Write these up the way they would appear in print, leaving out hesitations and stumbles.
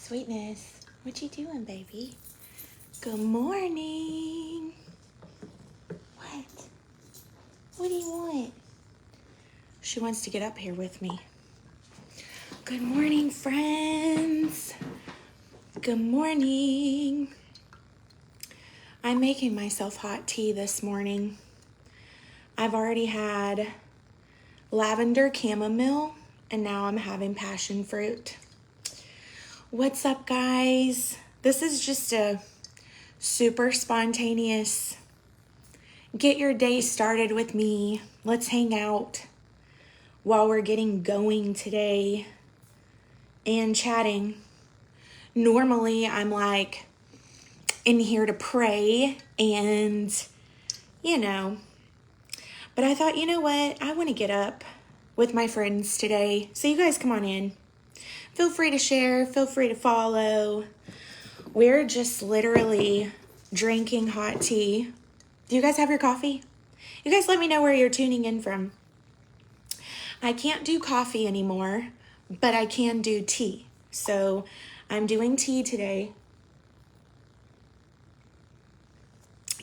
Sweetness, what you doing, baby? Good morning. What? What do you want? She wants to get up here with me. Good morning, friends. Good morning. I'm making myself hot tea this morning. I've already had lavender chamomile, and now I'm having passion fruit. What's up, guys? This is just a super spontaneous get your day started with me. Let's hang out while we're getting going today and chatting. Normally, I'm like in here to pray and, but I thought, you know what? I want to get up with my friends today. So you guys come on in. Feel free to share. Feel free to follow. We're just literally drinking hot tea. Do you guys have your coffee? You guys let me know where you're tuning in from. I can't do coffee anymore, but I can do tea. So I'm doing tea today.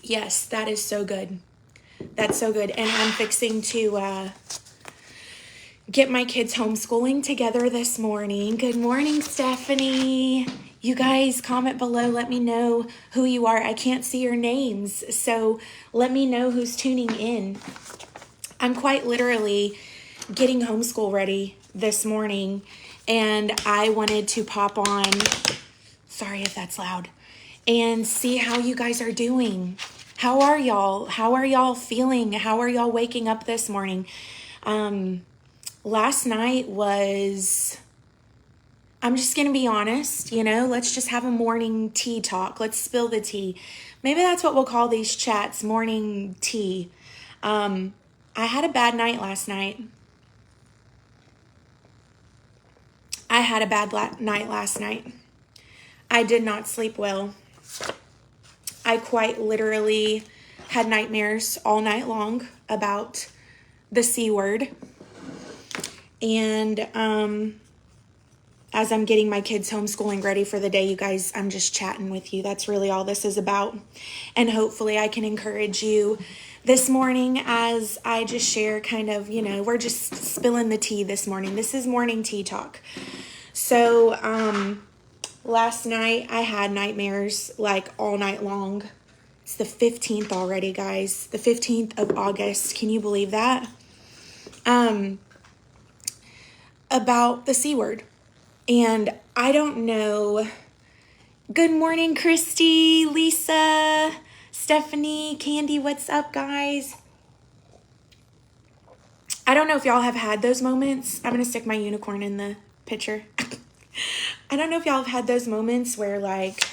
Yes, that is so good. That's so good. And I'm fixing to get my kids homeschooling together this morning. Good morning, Stephanie. You guys comment below. Let me know who you are. I can't see your names, so let me know who's tuning in. I'm quite literally getting homeschool ready this morning, and I wanted to pop on, sorry if that's loud, and see how you guys are doing. How are y'all? How are y'all feeling? How are y'all waking up this morning? Last night was, I'm just going to be honest, let's just have a morning tea talk. Let's spill the tea. Maybe that's what we'll call these chats, morning tea. I had a bad night last night. I did not sleep well. I quite literally had nightmares all night long about the C word. And as I'm getting my kids homeschooling ready for the day, you guys, I'm just chatting with you. That's really all this is about. And hopefully I can encourage you this morning as I just share kind of, we're just spilling the tea this morning. This is morning tea talk. So last night I had nightmares like all night long. It's the 15th already, guys. The 15th of August. Can you believe that? About the C word. And I don't know. Good morning, Christy, Lisa, Stephanie, Candy. What's up, guys? I don't know if y'all have had those moments. I'm going to stick my unicorn in the picture. I don't know if y'all have had those moments where like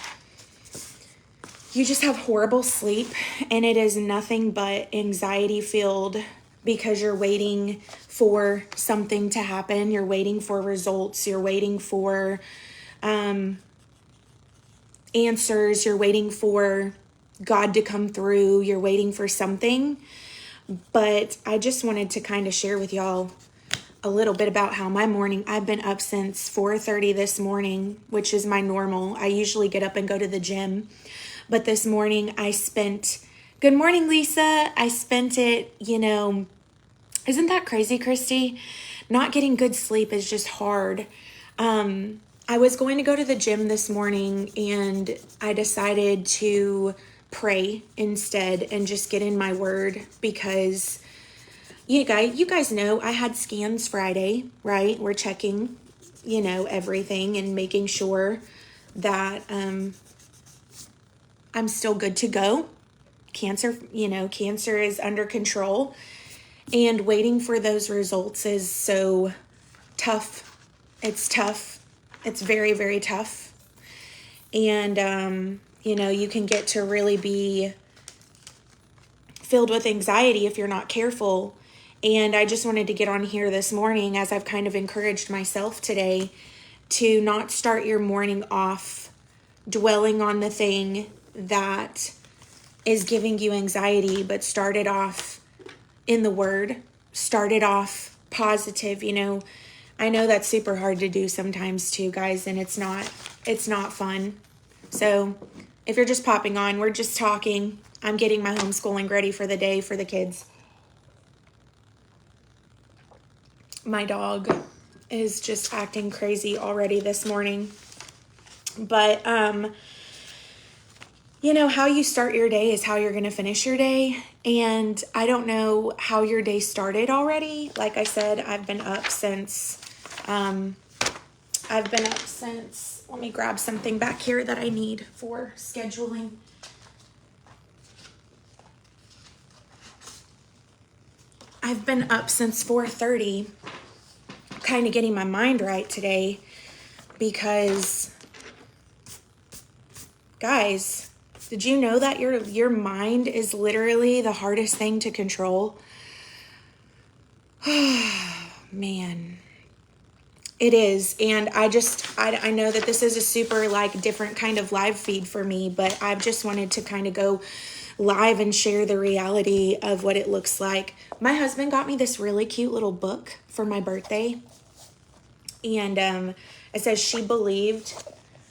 you just have horrible sleep and it is nothing but anxiety filled because you're waiting for something to happen. You're waiting for results. You're waiting for answers. You're waiting for God to come through. You're waiting for something. But I just wanted to kind of share with y'all a little bit about how my morning, I've been up since 4:30 this morning, which is my normal. I usually get up and go to the gym. But this morning good morning, Lisa. I spent it, isn't that crazy, Christy? Not getting good sleep is just hard. I was going to go to the gym this morning and I decided to pray instead and just get in my word because you guys know I had scans Friday, right? We're checking, everything and making sure that I'm still good to go. Cancer is under control. And waiting for those results is so tough. It's tough. It's very, very tough. And, you can get to really be filled with anxiety if you're not careful. And I just wanted to get on here this morning as I've kind of encouraged myself today to not start your morning off dwelling on the thing that is giving you anxiety, but start it off in the word, started off positive. I know that's super hard to do sometimes too, guys, and it's not fun. So if you're just popping on, we're just talking. I'm getting my homeschooling ready for the day for the kids. My dog is just acting crazy already this morning. But, you know, how you start your day is how you're going to finish your day. And I don't know how your day started already. Like I said, I've been up since, let me grab something back here that I need for scheduling. I've been up since 4:30, kind of getting my mind right today because, guys, did you know that your mind is literally the hardest thing to control? Man, it is. And I know that this is a super like different kind of live feed for me, but I've just wanted to kind of go live and share the reality of what it looks like. My husband got me this really cute little book for my birthday. And it says she believed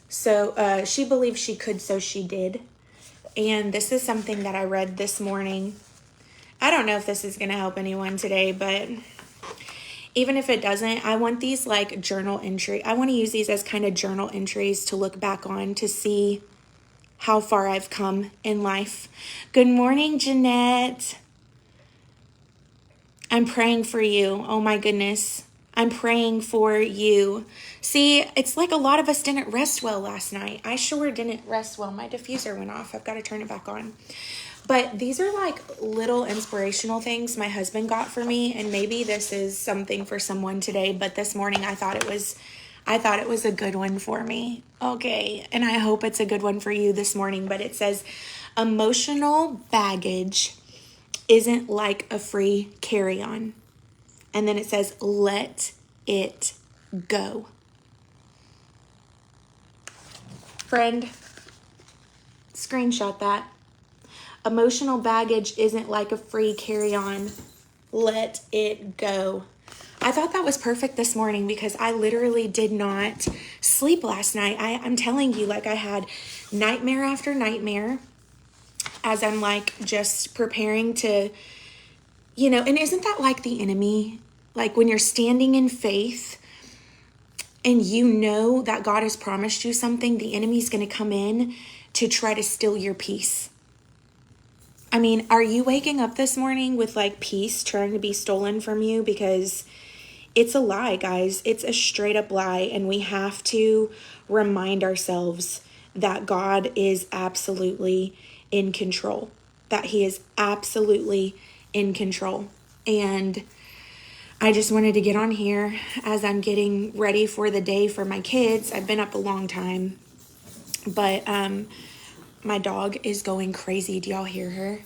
she could, so she did. And this is something that I read this morning. I don't know if this is going to help anyone today, but even if it doesn't, I want these like journal entry. I want to use these as kind of journal entries to look back on to see how far I've come in life. Good morning, Jeanette. I'm praying for you. Oh my goodness. I'm praying for you. See, it's like a lot of us didn't rest well last night. I sure didn't rest well. My diffuser went off. I've got to turn it back on. But these are like little inspirational things my husband got for me. And maybe this is something for someone today. But this morning I thought it was a good one for me. Okay. And I hope it's a good one for you this morning. But it says, emotional baggage isn't like a free carry-on. And then it says, let it go. Friend, screenshot that. Emotional baggage isn't like a free carry-on. Let it go. I thought that was perfect this morning because I literally did not sleep last night. I'm telling you, like I had nightmare after nightmare as I'm like just preparing to, you know, and isn't that like the enemy? Like when you're standing in faith and you know that God has promised you something, the enemy's going to come in to try to steal your peace. I mean, are you waking up this morning with like peace trying to be stolen from you? Because it's a lie, guys. It's a straight up lie. And we have to remind ourselves that God is absolutely in control, that he is absolutely in control. And I just wanted to get on here as I'm getting ready for the day for my kids. I've been up a long time, but my dog is going crazy. Do y'all hear her?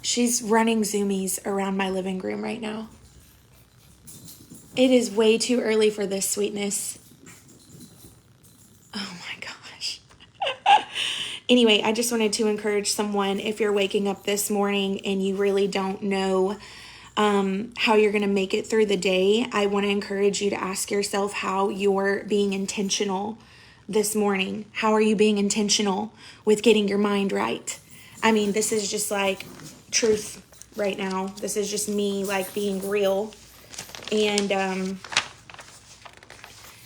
She's running zoomies around my living room right now. It is way too early for this sweetness. Oh my gosh. Anyway, I just wanted to encourage someone, if you're waking up this morning and you really don't know how you're going to make it through the day, I want to encourage you to ask yourself how you're being intentional this morning. How are you being intentional with getting your mind right? I mean, this is just like truth right now. This is just me like being real and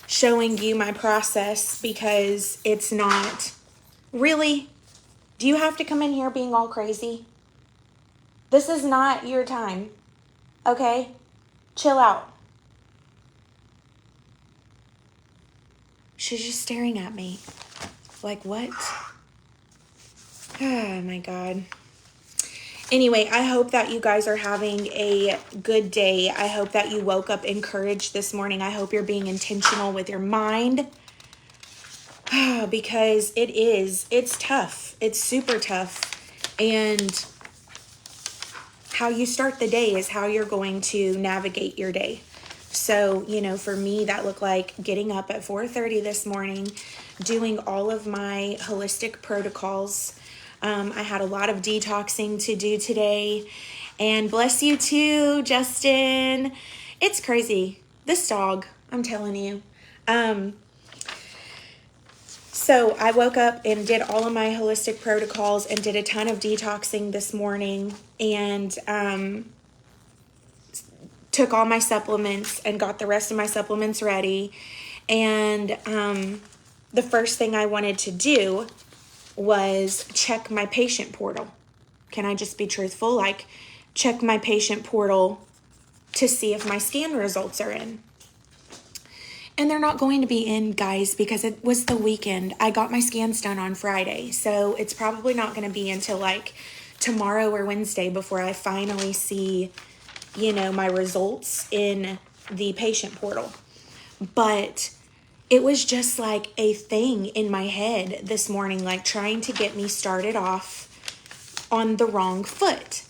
showing you my process, because it's not really, do you have to come in here being all crazy? This is not your time. Okay? Chill out. She's just staring at me. Like, what? Oh, my God. Anyway, I hope that you guys are having a good day. I hope that you woke up encouraged this morning. I hope you're being intentional with your mind. Because it's tough. It's super tough. And how you start the day is how you're going to navigate your day. So, you know, for me, that looked like getting up at 4:30 this morning, doing all of my holistic protocols. I had a lot of detoxing to do today. And bless you too, Justin. It's crazy. This dog, I'm telling you. So I woke up and did all of my holistic protocols and did a ton of detoxing this morning, and took all my supplements and got the rest of my supplements ready. And the first thing I wanted to do was check my patient portal. Can I just be truthful? Like, check my patient portal to see if my scan results are in. And they're not going to be in, guys, because it was the weekend. I got my scans done on Friday, so it's probably not going to be until like tomorrow or Wednesday before I finally see, my results in the patient portal. But it was just like a thing in my head this morning, like trying to get me started off on the wrong foot.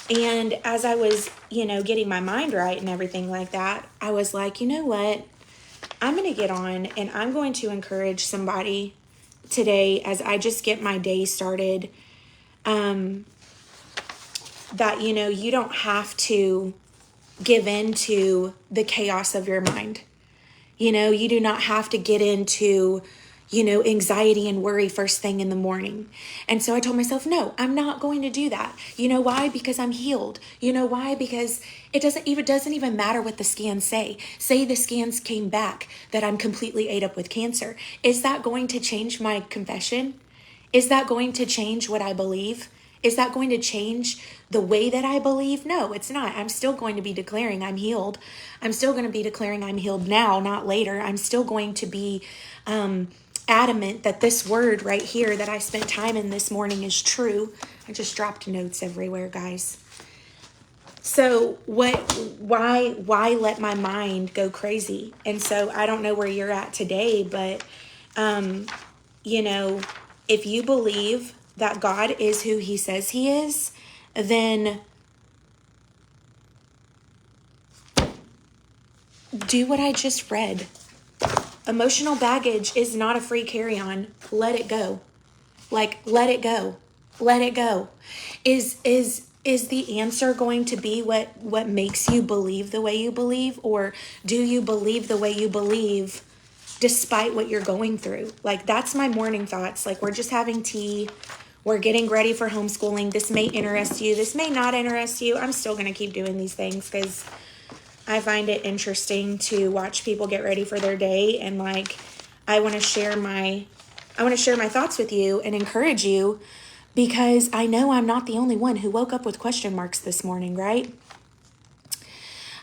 And as I was, getting my mind right and everything like that, I was like, you know what? I'm going to get on and I'm going to encourage somebody today as I just get my day started, that, you don't have to give in to the chaos of your mind. You do not have to get into, anxiety and worry first thing in the morning. And so I told myself, no, I'm not going to do that. You know why? Because I'm healed. You know why? Because it doesn't even matter what the scans say. Say the scans came back that I'm completely ate up with cancer. Is that going to change my confession? Is that going to change what I believe? Is that going to change the way that I believe? No, it's not. I'm still going to be declaring I'm healed. I'm still going to be declaring I'm healed now, not later. I'm still going to be adamant that this word right here that I spent time in this morning is true. I just dropped notes everywhere, guys. So why let my mind go crazy? And so I don't know where you're at today, but, if you believe that God is who he says he is, then do what I just read. Emotional baggage is not a free carry-on. Let it go. Like, let it go. Let it go. Is the answer going to be what makes you believe the way you believe? Or do you believe the way you believe despite what you're going through? Like, that's my morning thoughts. Like, we're just having tea. We're getting ready for homeschooling. This may interest you. This may not interest you. I'm still going to keep doing these things because I find it interesting to watch people get ready for their day. And like, I want to share my thoughts with you and encourage you, because I know I'm not the only one who woke up with question marks this morning, right?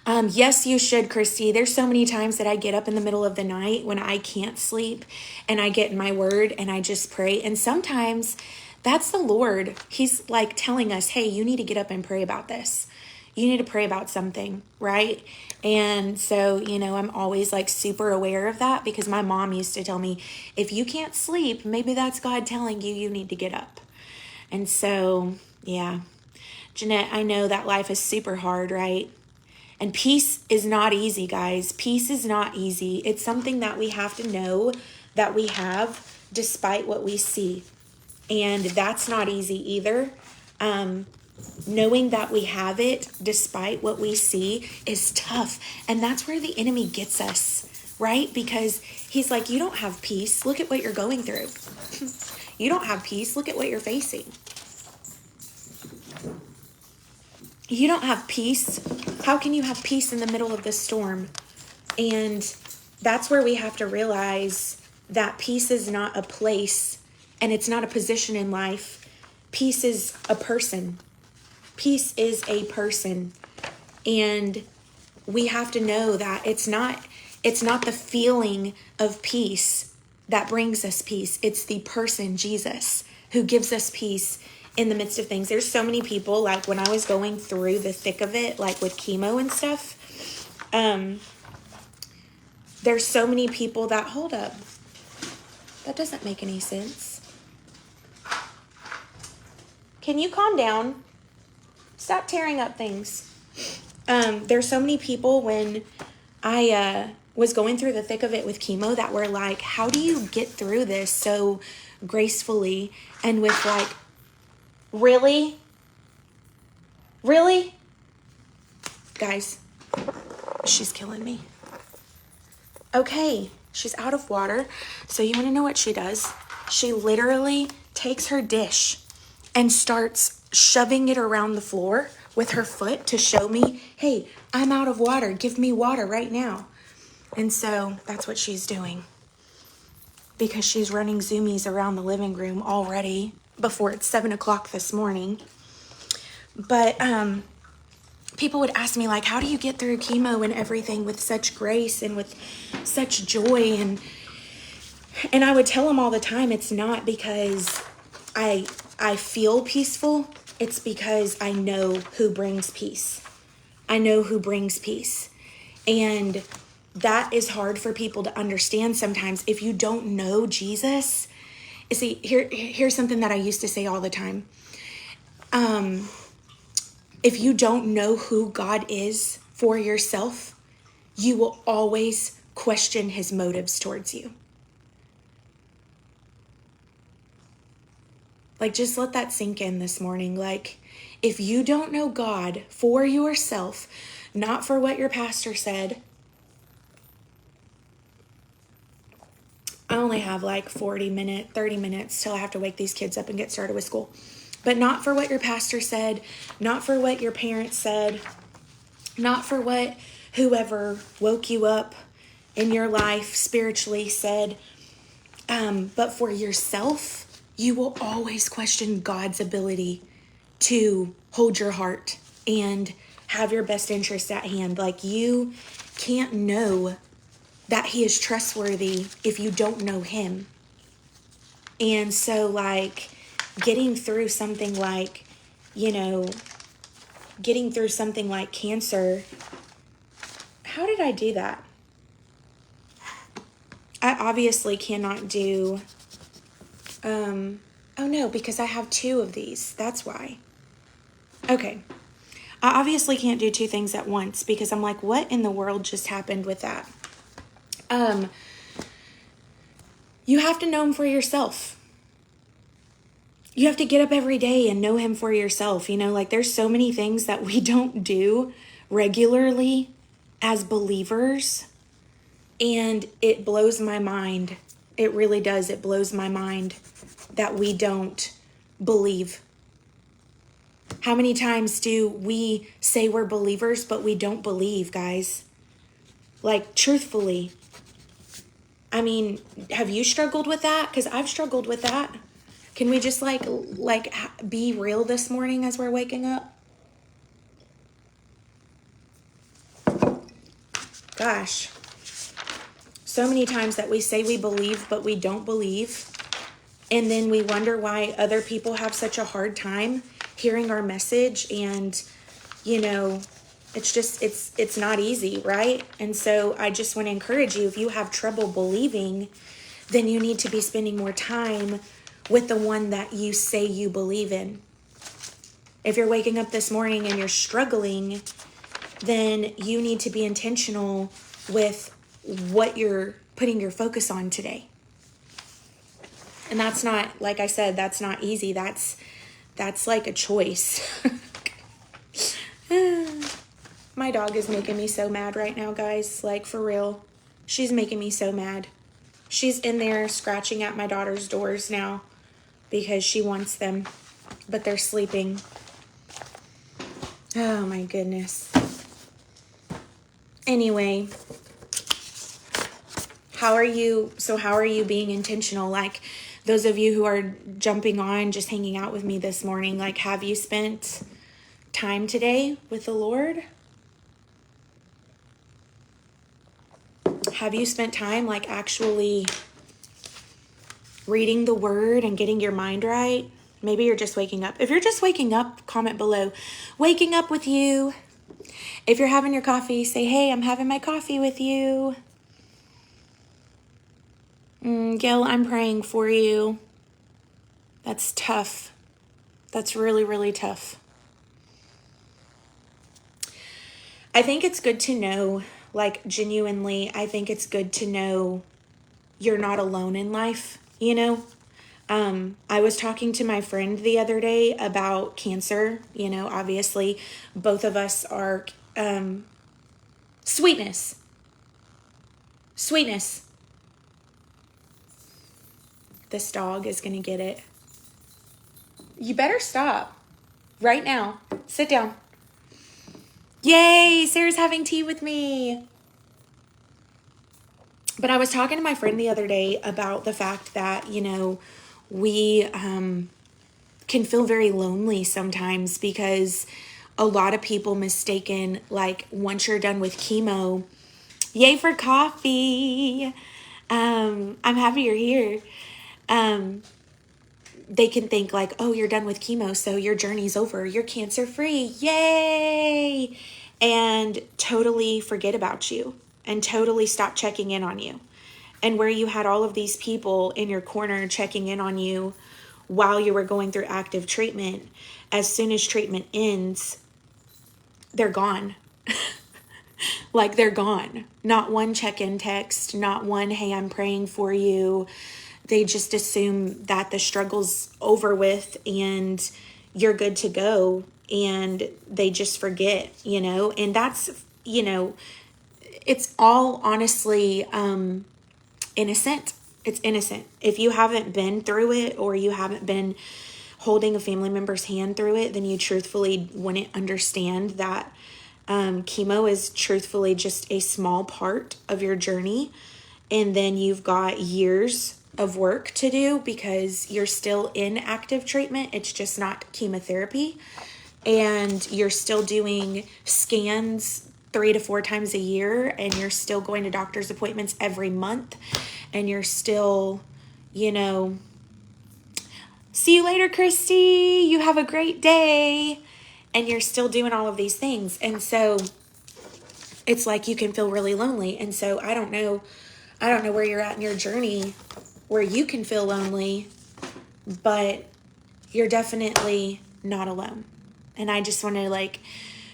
Yes, you should, Christy. There's so many times that I get up in the middle of the night when I can't sleep and I get in my word and I just pray. And sometimes that's the Lord. He's like telling us, hey, you need to get up and pray about this. You need to pray about something, right? And so, I'm always like super aware of that, because my mom used to tell me, if you can't sleep, maybe that's God telling you need to get up. And so, yeah, Jeanette, I know that life is super hard, right? And peace is not easy, guys. Peace is not easy. It's something that we have to know that we have despite what we see. And that's not easy either. Knowing that we have it despite what we see is tough. And that's where the enemy gets us, right? Because he's like, you don't have peace. Look at what you're going through. You don't have peace. Look at what you're facing. You don't have peace. How can you have peace in the middle of this storm? And that's where we have to realize that peace is not a place and it's not a position in life. Peace is a person. Peace is a person. And we have to know that it's not the feeling of peace that brings us peace. It's the person, Jesus, who gives us peace in the midst of things. There's so many people, like when I was going through the thick of it, like with chemo and stuff, there's so many people that, hold up, that doesn't make any sense. Can you calm down? Stop tearing up things. There's so many people when I was going through the thick of it with chemo that were like, how do you get through this so gracefully and with like, really? Really? Guys, She's killing me. Okay, she's out of water. So you want to know what she does? She literally takes her dish and starts shoving it around the floor with her foot to show me, hey, I'm out of water. Give me water right now. And so that's what she's doing, because she's running zoomies around the living room already before it's 7 o'clock this morning. But people would ask me, like, how do you get through chemo and everything with such grace and with such joy? And I would tell them all the time, it's not because I feel peaceful. It's because I know who brings peace. I know who brings peace. And that is hard for people to understand sometimes. If you don't know Jesus, you see, here's something that I used to say all the time. If you don't know who God is for yourself, you will always question his motives towards you. Like, just let that sink in this morning. Like, if you don't know God for yourself, not for what your pastor said. I only have like 30 minutes till I have to wake these kids up and get started with school. But not for what your pastor said, not for what your parents said, not for what whoever woke you up in your life spiritually said, but for yourself. You will always question God's ability to hold your heart and have your best interest at hand. Like, you can't know that he is trustworthy if you don't know him. And so, like, getting through something like, cancer. How did I do that? I obviously cannot do... oh no, because I have 2 of these. That's why. Okay. I obviously can't do 2 things at once because I'm like, what in the world just happened with that? You have to know him for yourself. You have to get up every day and know him for yourself. Like, there's so many things that we don't do regularly as believers. And it blows my mind. It really does. It blows my mind that we don't believe. How many times do we say we're believers, but we don't believe, guys? Like, truthfully. I mean, have you struggled with that? Because I've struggled with that. Can we just like be real this morning as we're waking up? Gosh. So many times that we say we believe, but we don't believe. And then we wonder why other people have such a hard time hearing our message. And, it's not easy, right? And so I just want to encourage you, if you have trouble believing, then you need to be spending more time with the one that you say you believe in. If you're waking up this morning and you're struggling, then you need to be intentional with what you're putting your focus on today. And that's not, like I said, that's not easy. That's like a choice. My dog is making me so mad right now, guys. Like, for real. She's making me so mad. She's in there scratching at my daughter's doors now because she wants them, but they're sleeping. Oh my goodness. Anyway, how are you being intentional? Like, those of you who are jumping on, just hanging out with me this morning, like, have you spent time today with the Lord? Have you spent time, like, actually reading the word and getting your mind right? Maybe you're just waking up. If you're just waking up, comment below, waking up with you. If you're having your coffee, say, hey, I'm having my coffee with you. Gail, I'm praying for you. That's tough. That's really, really tough. I think it's good to know, like, genuinely, I think it's good to know you're not alone in life, I was talking to my friend the other day about cancer. Obviously, both of us are Sweetness. Sweetness. This dog is going to get it. You better stop. Right now. Sit down. Yay, Sarah's having tea with me. But I was talking to my friend the other day about the fact that, we can feel very lonely sometimes because a lot of people mistaken, like, once you're done with chemo, yay for coffee. I'm happy you're here. They can think like, oh, you're done with chemo, so your journey's over. You're cancer free. Yay. And totally forget about you and totally stop checking in on you. And where you had all of these people in your corner checking in on you while you were going through active treatment, as soon as treatment ends, they're gone. Like, they're gone. Not one check-in text, not one, hey, I'm praying for you. They just assume that the struggle's over with and you're good to go, and they just forget, and that's, it's all honestly innocent. It's innocent. If you haven't been through it or you haven't been holding a family member's hand through it, then you truthfully wouldn't understand that chemo is truthfully just a small part of your journey. And then you've got years of work to do because you're still in active treatment. It's just not chemotherapy. And you're still doing scans 3 to 4 times a year, and you're still going to doctor's appointments every month, and you're still, see you later, Christy. You have a great day. And you're still doing all of these things. And so it's like you can feel really lonely. And so I don't know where you're at in your journey where you can feel lonely, but you're definitely not alone. And I just want to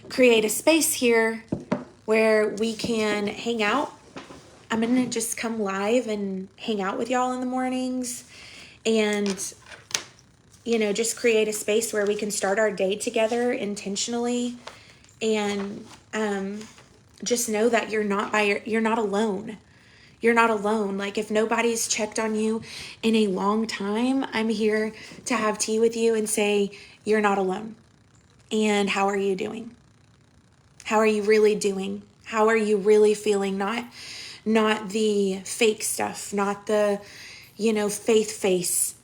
create a space here where we can hang out. I'm going to just come live and hang out with y'all in the mornings and, just create a space where we can start our day together intentionally, and just know that you're not alone. You're not alone. Like, if nobody's checked on you in a long time, I'm here to have tea with you and say, you're not alone. And how are you doing? How are you really doing? How are you really feeling? Not the fake stuff, not the, faith face.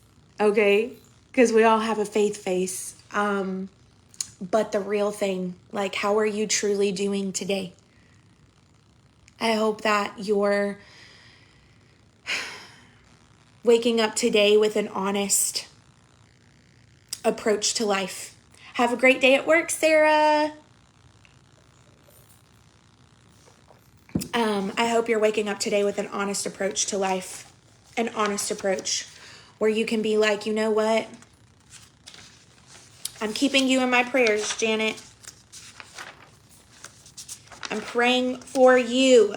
Okay? Because we all have a faith face. But the real thing, like, how are you truly doing today? I hope that you're waking up today with an honest approach to life. Have a great day at work, Sarah. I hope you're waking up today with an honest approach to life. An honest approach where you can be like, you know what? I'm keeping you in my prayers, Janet. I'm praying for you.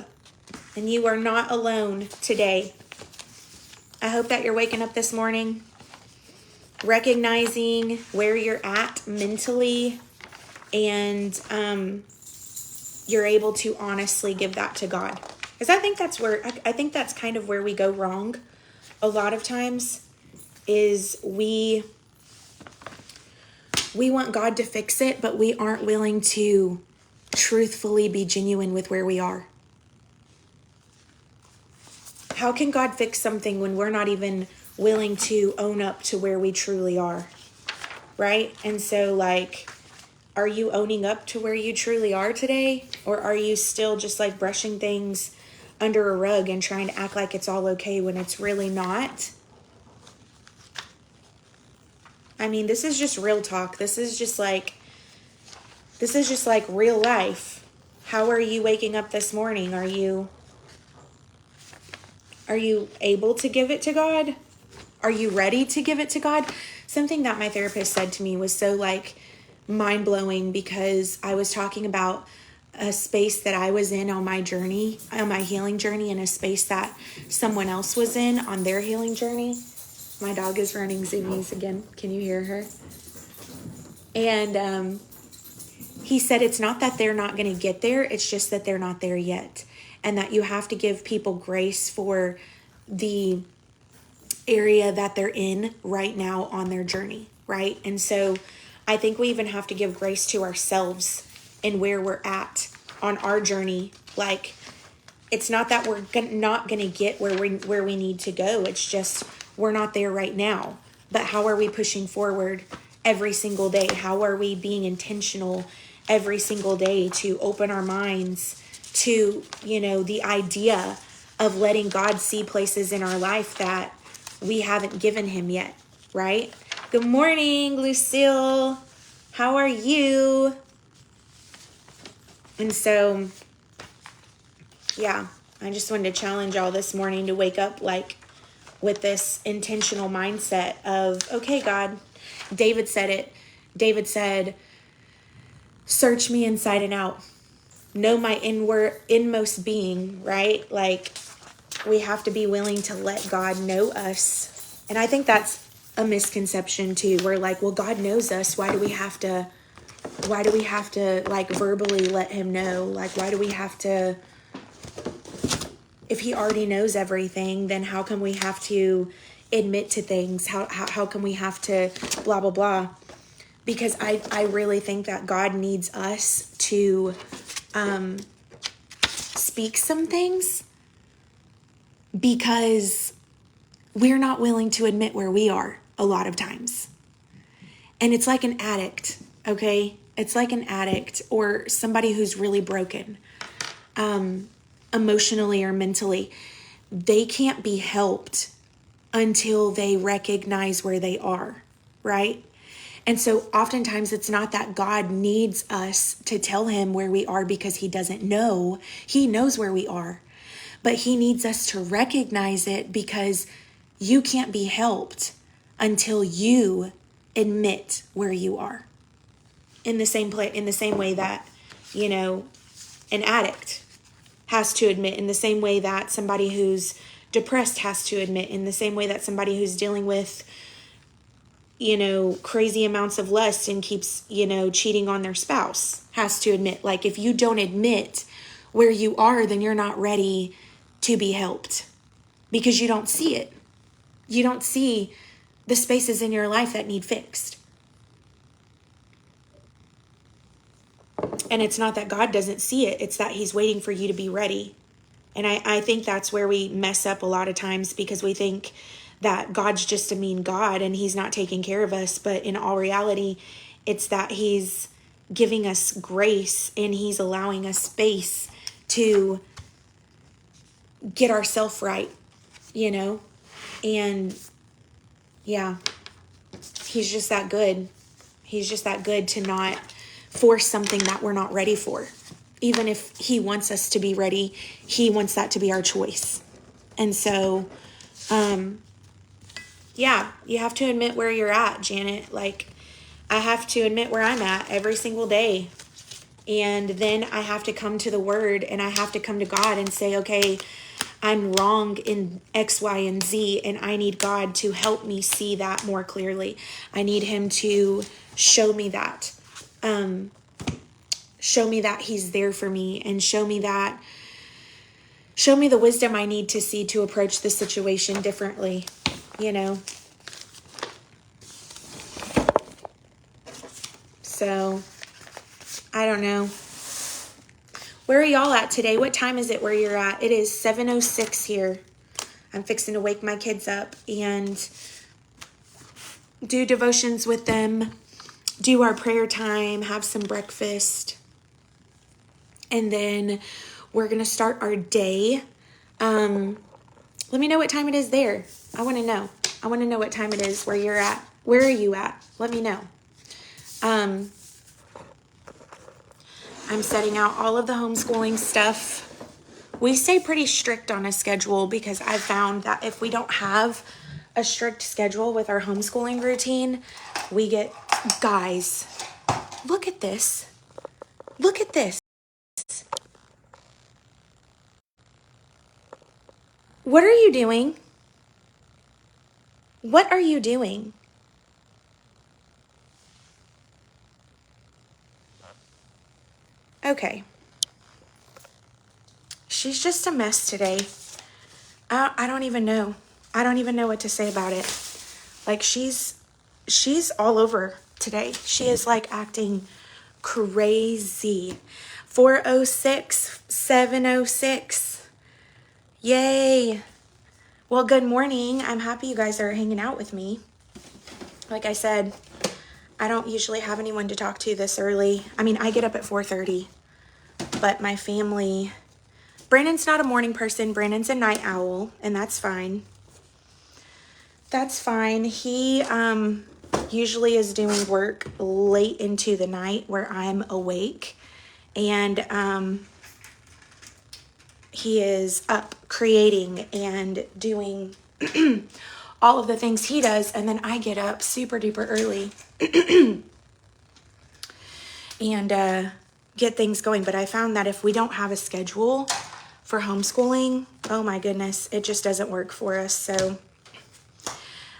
And you are not alone today. I hope that you're waking up this morning recognizing where you're at mentally, and you're able to honestly give that to God. Because I think that's kind of where we go wrong a lot of times, is we want God to fix it, but we aren't willing to truthfully be genuine with where we are. How can God fix something when we're not even willing to own up to where we truly are? Right? And so, are you owning up to where you truly are today? Or are you still just brushing things under a rug and trying to act like it's all okay when it's really not? I mean, this is just real talk. This is just real life. How are you waking up this morning? Are you able to give it to God? Are you ready to give it to God? Something that my therapist said to me was so mind-blowing, because I was talking about a space that I was in on my journey, on my healing journey, and a space that someone else was in on their healing journey. My dog is running zoomies again. Can you hear her? And He said it's not that they're not going to get there, it's just that they're not there yet. And that you have to give people grace for the area that they're in right now on their journey, right? And so I think we even have to give grace to ourselves and where we're at on our journey. Like, it's not that we're not going to get where we need to go. It's just we're not there right now. But how are we pushing forward every single day? How are we being intentional every single day to open our minds to, the idea of letting God see places in our life that we haven't given him yet, right? Good morning, Lucille. How are you? And so, yeah, I just wanted to challenge y'all this morning to wake up like with this intentional mindset of, okay, God, David said it. David said, search me inside and out. Know my inmost being, right? Like, we have to be willing to let God know us. And I think that's a misconception too. We're like, well, God knows us. Why do we have to like verbally let him know? Like, why do we have to, if he already knows everything, then how come we have to admit to things? How can we have to blah, blah, blah? Because I really think that God needs us to speak some things because we're not willing to admit where we are a lot of times. And it's like an addict, okay? It's like an addict or somebody who's really broken, emotionally or mentally. They can't be helped until they recognize where they are, right? And so oftentimes it's not that God needs us to tell him where we are because he doesn't know. He knows where we are, but he needs us to recognize it because you can't be helped until you admit where you are. In the same way that, an addict has to admit, in the same way that somebody who's depressed has to admit, in the same way that somebody who's dealing with, crazy amounts of lust and keeps, cheating on their spouse has to admit. Like, if you don't admit where you are, then you're not ready to be helped because you don't see it. You don't see the spaces in your life that need fixed. And it's not that God doesn't see it. It's that he's waiting for you to be ready. And I think that's where we mess up a lot of times because we think that God's just a mean God and he's not taking care of us. But in all reality, it's that he's giving us grace and he's allowing us space to get ourselves right, And yeah, he's just that good. He's just that good to not force something that we're not ready for. Even if he wants us to be ready, he wants that to be our choice. And so, yeah, you have to admit where you're at, Janet. Like, I have to admit where I'm at every single day. And then I have to come to the word and I have to come to God and say, okay, I'm wrong in X, Y, and Z, and I need God to help me see that more clearly. I need him to show me that. Show me that he's there for me and show me the wisdom I need to see to approach the situation differently, So, I don't know. Where are y'all at today? What time is it where you're at? It is 7:06 here. I'm fixing to wake my kids up and do devotions with them, do our prayer time, have some breakfast, and then we're going to start our day. Let me know what time it is there. I want to know. I want to know what time it is where you're at. Where are you at? Let me know. I'm setting out all of the homeschooling stuff. We stay pretty strict on a schedule because I've found that if we don't have a strict schedule with our homeschooling routine, we get, guys, look at this. Look at this. What are you doing? What are you doing? Okay. She's just a mess today. I don't even know. I don't even know what to say about it. Like she's all over today. She is like acting crazy. 4:06, 7:06. Yay. Well, good morning. I'm happy you guys are hanging out with me. Like I said, I don't usually have anyone to talk to this early. I mean, I get up at 4:30, but my family, Brandon's not a morning person. Brandon's a night owl, and that's fine. That's fine. He usually is doing work late into the night where I'm awake, and he is up creating and doing all of the things he does, and then I get up super duper early and get things going. But I found that if we don't have a schedule for homeschooling, oh my goodness, it just doesn't work for us. So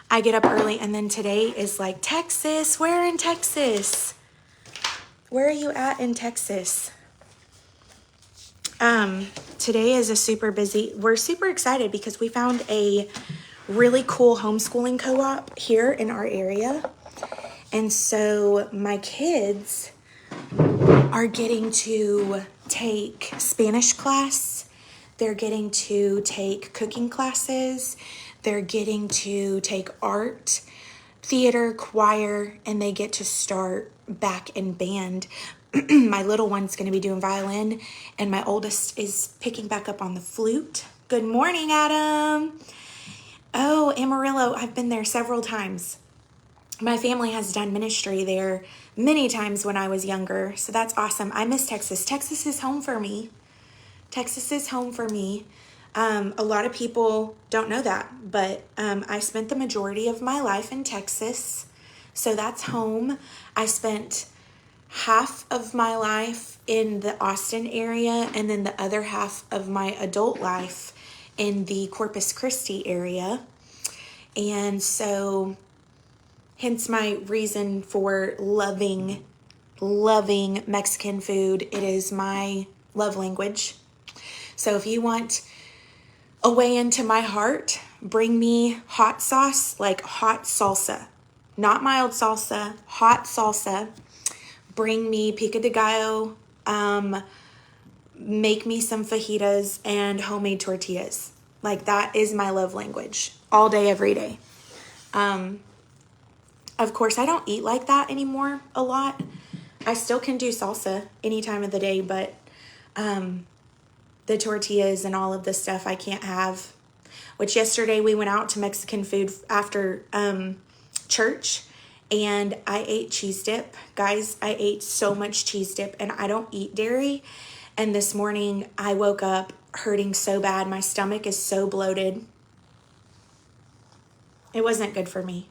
I get up early, and then today is like Texas. Where in Texas? Where are you at in Texas? Today is a super busy, we're super excited because we found a really cool homeschooling co-op here in our area. And so my kids are getting to take Spanish class. They're getting to take cooking classes. They're getting to take art, theater, choir, and they get to start back in band. My little one's going to be doing violin, and my oldest is picking back up on the flute. Good morning, Adam. Oh, Amarillo, I've been there several times. My family has done ministry there many times when I was younger, so that's awesome. I miss Texas. Texas is home for me. Texas is home for me. A lot of people don't know that, but I spent the majority of my life in Texas, so that's home. I spent half of my life in the Austin area, and then the other half of my adult life in the Corpus Christi area. And so hence my reason for loving Mexican food. It is my love language. So if you want a way into my heart, bring me hot sauce, like hot salsa, not mild salsa, hot salsa. Bring me pico de gallo, make me some fajitas and homemade tortillas. Like that is my love language all day, every day. Of course, I don't eat like that anymore a lot. I still can do salsa any time of the day, but the tortillas and all of the stuff I can't have. Which yesterday we went out to Mexican food after church. And I ate cheese dip. Guys, I ate so much cheese dip, and I don't eat dairy. And this morning I woke up hurting so bad. My stomach is so bloated. It wasn't good for me.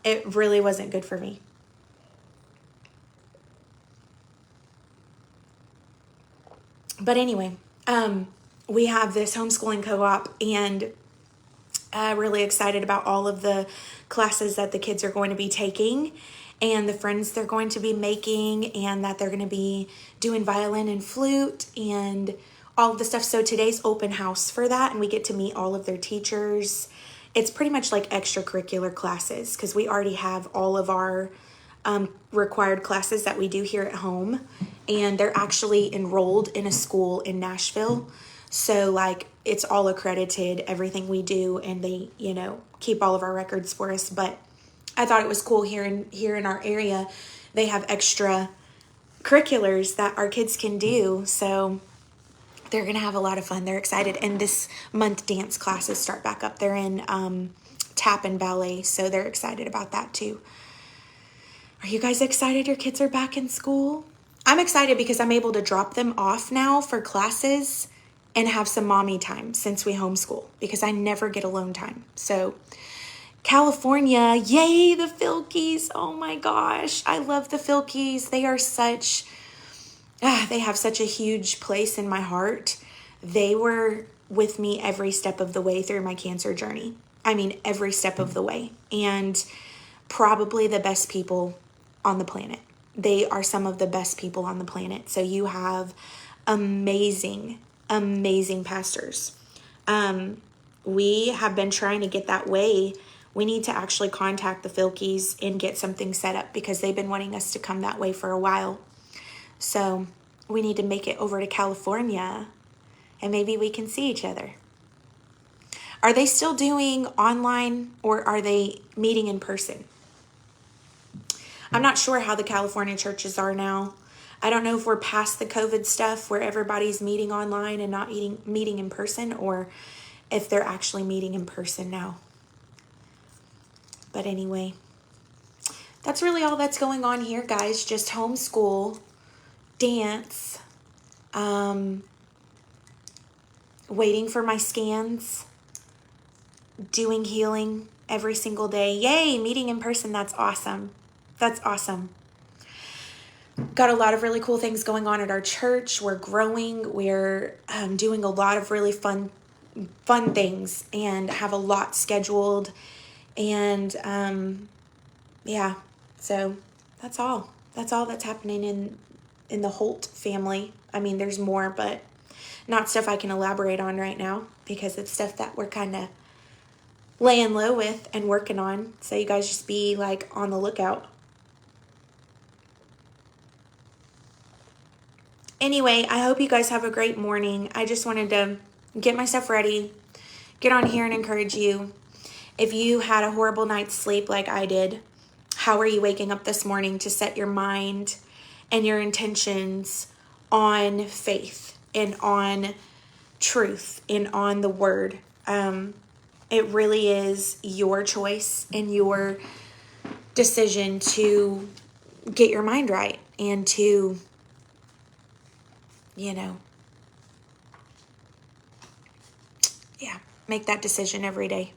It really wasn't good for me. But anyway, we have this homeschooling co-op, and really excited about all of the classes that the kids are going to be taking and the friends they're going to be making, and that they're going to be doing violin and flute and all of the stuff. So today's open house for that, and we get to meet all of their teachers. It's pretty much like extracurricular classes because we already have all of our required classes that we do here at home, and they're actually enrolled in a school in Nashville. So like it's all accredited, everything we do, and they, keep all of our records for us. But I thought it was cool here in our area. They have extra curriculars that our kids can do. So they're going to have a lot of fun. They're excited. And this month dance classes start back up. They're in tap and ballet. So they're excited about that too. Are you guys excited your kids are back in school? I'm excited because I'm able to drop them off now for classes and have some mommy time since we homeschool, because I never get alone time. So California, yay, the Filkeys. Oh my gosh, I love the Filkeys. They are they have such a huge place in my heart. They were with me every step of the way through my cancer journey. I mean, every step of the way. And probably the best people on the planet. they are some of the best people on the planet. So you have amazing, amazing pastors. We have been trying to get that way. We need to actually contact the Filkeys and get something set up because they've been wanting us to come that way for a while. So we need to make it over to California and maybe we can see each other. Are they still doing online or are they meeting in person? I'm not sure how the California churches are now. I don't know if we're past the COVID stuff where everybody's meeting online and not meeting in person, or if they're actually meeting in person now. But anyway, that's really all that's going on here, guys. Just homeschool, dance, waiting for my scans, doing healing every single day. Yay, meeting in person. That's awesome. That's awesome. Got a lot of really cool things going on at our church. We're growing. We're doing a lot of really fun things and have a lot scheduled. And yeah, so that's all. That's all that's happening in the Holt family. I mean, there's more, but not stuff I can elaborate on right now because it's stuff that we're kind of laying low with and working on. So you guys just be like on the lookout. Anyway, I hope you guys have a great morning. I just wanted to get myself ready, get on here and encourage you. If you had a horrible night's sleep like I did, how are you waking up this morning to set your mind and your intentions on faith and on truth and on the word? It really is your choice and your decision to get your mind right and to, make that decision every day.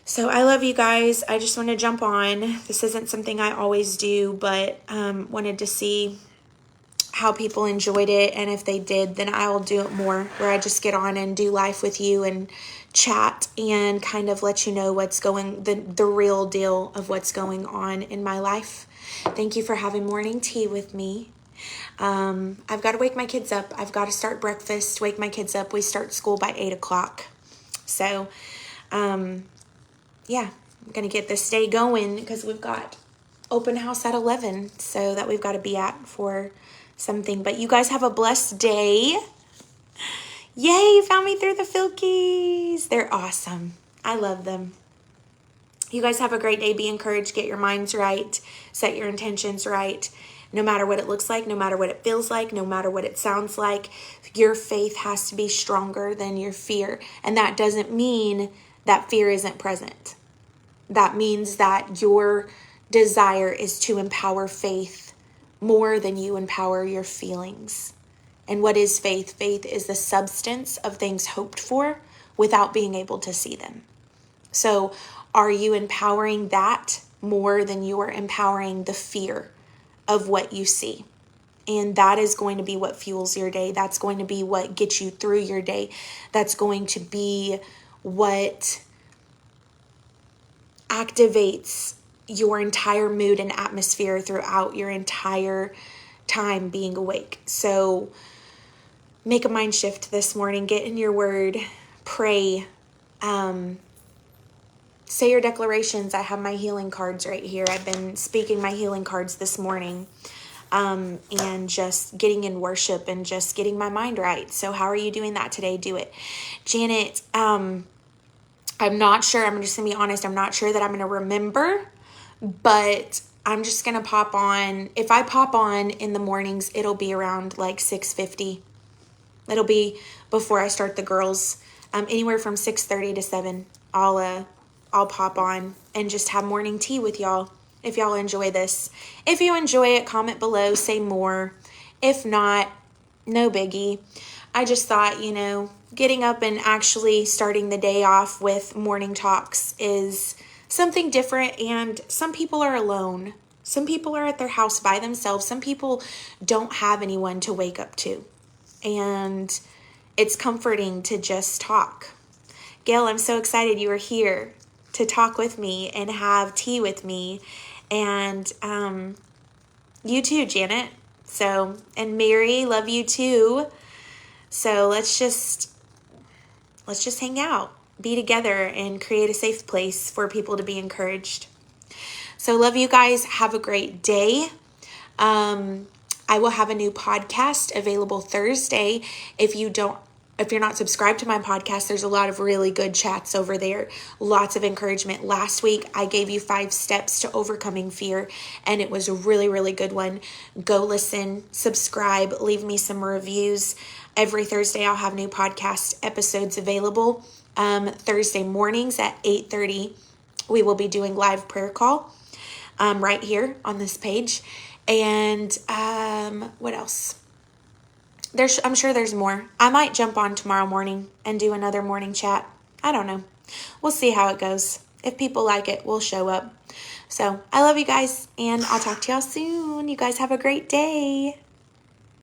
So I love you guys. I just want to jump on. This isn't something I always do, but wanted to see how people enjoyed it. And if they did, then I will do it more, where I just get on and do life with you and chat and kind of let you know what's going, the real deal of what's going on in my life. Thank you for having morning tea with me. I've got to wake my kids up. I've got to start breakfast, wake my kids up. We start school by 8:00. So, I'm going to get this day going because we've got open house at 11. So that we've got to be at for something. But you guys have a blessed day. Yay, you found me through the Filkeys. They're awesome. I love them. You guys have a great day. Be encouraged. Get your minds right. Set your intentions right. No matter what it looks like, no matter what it feels like, no matter what it sounds like, your faith has to be stronger than your fear. And that doesn't mean that fear isn't present. That means that your desire is to empower faith more than you empower your feelings. And what is faith? Faith is the substance of things hoped for without being able to see them. So are you empowering that more than you are empowering the fear of what you see? And that is going to be what fuels your day. That's going to be what gets you through your day. That's going to be what activates your entire mood and atmosphere throughout your entire time being awake. So make a mind shift this morning. Get in your word. Pray. Say your declarations. I have my healing cards right here. I've been speaking my healing cards this morning. And just getting in worship and just getting my mind right. So how are you doing that today? Do it. Janet, I'm not sure. I'm just going to be honest. I'm not sure that I'm going to remember, but I'm just going to pop on. If I pop on in the mornings, it'll be around like 6:50. It'll be before I start the girls. Anywhere from 6:30 to 7, I'll pop on and just have morning tea with y'all. If y'all enjoy this, if you enjoy it, comment below, say more. If not, no biggie. I just thought, getting up and actually starting the day off with morning talks is something different. And some people are alone. Some people are at their house by themselves. Some people don't have anyone to wake up to. And it's comforting to just talk. Gail, I'm so excited you are here to talk with me and have tea with me. And You too, Janet. So, and Mary, love you too. So let's just hang out, be together, and create a safe place for people to be encouraged. So love you guys. Have a great day. I will have a new podcast available Thursday. If you're not subscribed to my podcast, there's a lot of really good chats over there. Lots of encouragement. Last week, I gave you 5 steps to overcoming fear, and it was a really, really good one. Go listen, subscribe, leave me some reviews. Every Thursday, I'll have new podcast episodes available. Thursday mornings at 8:30, we will be doing live prayer call right here on this page. And what else? I'm sure there's more. I might jump on tomorrow morning and do another morning chat. I don't know. We'll see how it goes. If people like it, we'll show up. So I love you guys, and I'll talk to y'all soon. You guys have a great day.